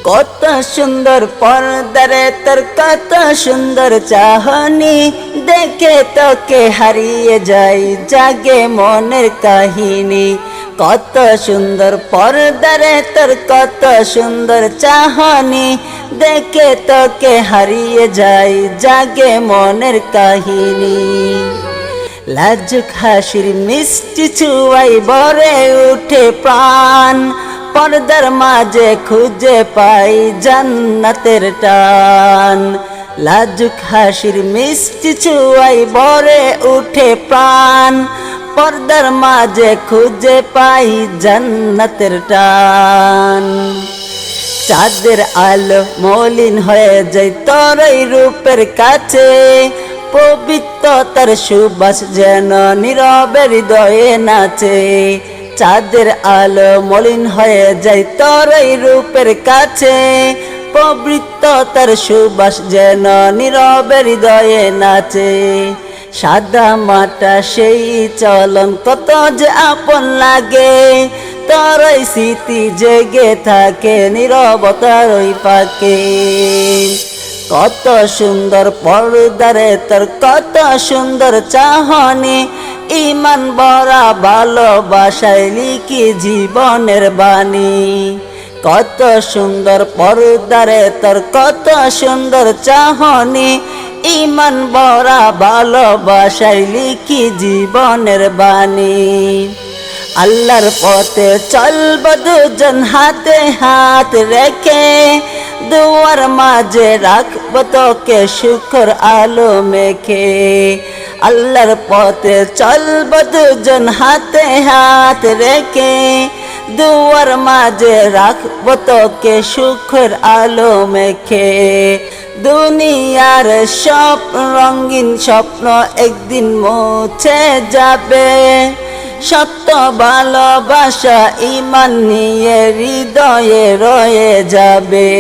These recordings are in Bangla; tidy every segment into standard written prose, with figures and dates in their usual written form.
কত সুন্দর পর্দারে তোর কত সুন্দর চাহনি, দেখে তোকে হারিয়ে যাই জাগে মনের কাহিনী। কত সুন্দর পর্দারে তোর কত সুন্দর চাহনি, দেখে তোকে হারিয়ে যাই জাগে মনের কাহিনী। লাজুক হাসির মিষ্টি ছুঁয়াই ভরে উঠে প্রাণ, পর্দার মাঝে খুঁজে পাই জান্নাতের টান। লাজুক হাসির মিষ্টি ছুঁয়াই ভরে উঠে প্রাণ, পর্দার মাঝে খুঁজে পাই জান্নাতের টান। চাঁদের আলো মলিন হয়ে যায় তোর এই রূপের কাছে, পবিত্রতার সুবাস যেন নীরবে হৃদয়ে নাচে। চাঁদের আলো মলিন হয়ে যায় তোর এই রূপের কাছে, পবিত্রতার সুবাস যেন নীরবে হৃদয়ে নাচে। সাদা মাটা সেই চলন কত যে আপন লাগে, তোর ওই স্মৃতি জেগে থাকে নীরবতার ওই পাকে। কত সুন্দর পর্দারে তোর কত সুন্দর চাহনি, ইমান ভরা ভালোবাসায় লিখি জীবনের বাণী। কত সুন্দর পর্দারে তোর কত সুন্দর চাহনি, ইমান ভরা ভালোবাসায় লিখি জীবনের বাণী। আল্লাহর পথে চলব দুজন হাতে হাত রেখে, দুয়ার মাঝে রাখব তোকে সুখর আলো মেখে। আল্লাহর পথে চলব দুজন হাতে হাত রেখে, দুয়ার মাঝে রাখব তোকে সুখের আলো মেখে। দুনিয়ার সব রঙিন স্বপ্ন একদিন মুছে যাবে, সত্য ভালোবাসা ইমান নিয়ে হৃদয়ে রয়ে যাবে।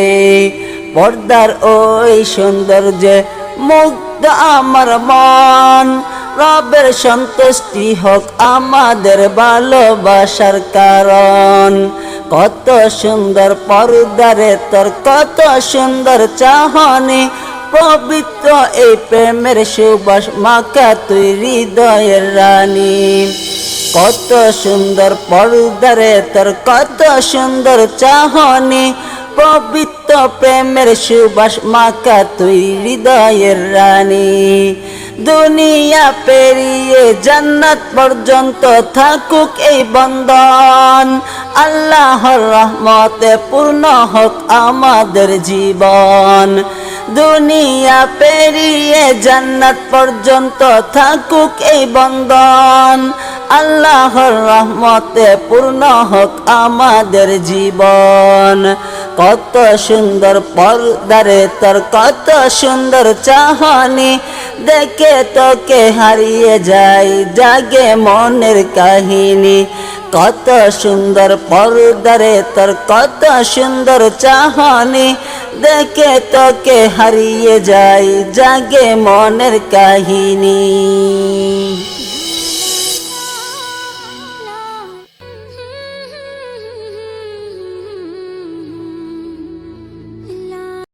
পর্দার ওই সৌন্দর্যে মুগ্ধ আমার মন, রবের সন্তুষ্টি হোক আমাদের ভালোবাসার কারণ। কত সুন্দর পর্দারে তোর কত সুন্দর চাহনি, পবিত্র এই প্রেমের সুবাস মাখা তুই হৃদয়ের রানী। কত সুন্দর পর্দারে তোর কত সুন্দর চাহনি, পবিত্র প্রেমের সুবাস মাখা তুই হৃদয়ের রানী। দুনিয়া পেরিয়ে জান্নাত পর্যন্ত থাকুক এই বন্ধন, আল্লাহর রহমতে পূর্ণ হোক আমাদের জীবন। দুনিয়া পেরিয়ে জান্নাত পর্যন্ত থাকুক এই বন্ধন, আল্লাহর রহমতে পূর্ণ হোক আমাদের জীবন। কত সুন্দর পর্দারে তোর কত সুন্দর চাহনি, দেখে তোকে হারিয়ে যাই জাগে মনের কাহিনী। কত সুন্দর পর্দারে তোর কত সুন্দর চাহনি, দেখে তোকে হারিয়ে যাই জাগে মনের কাহিনী।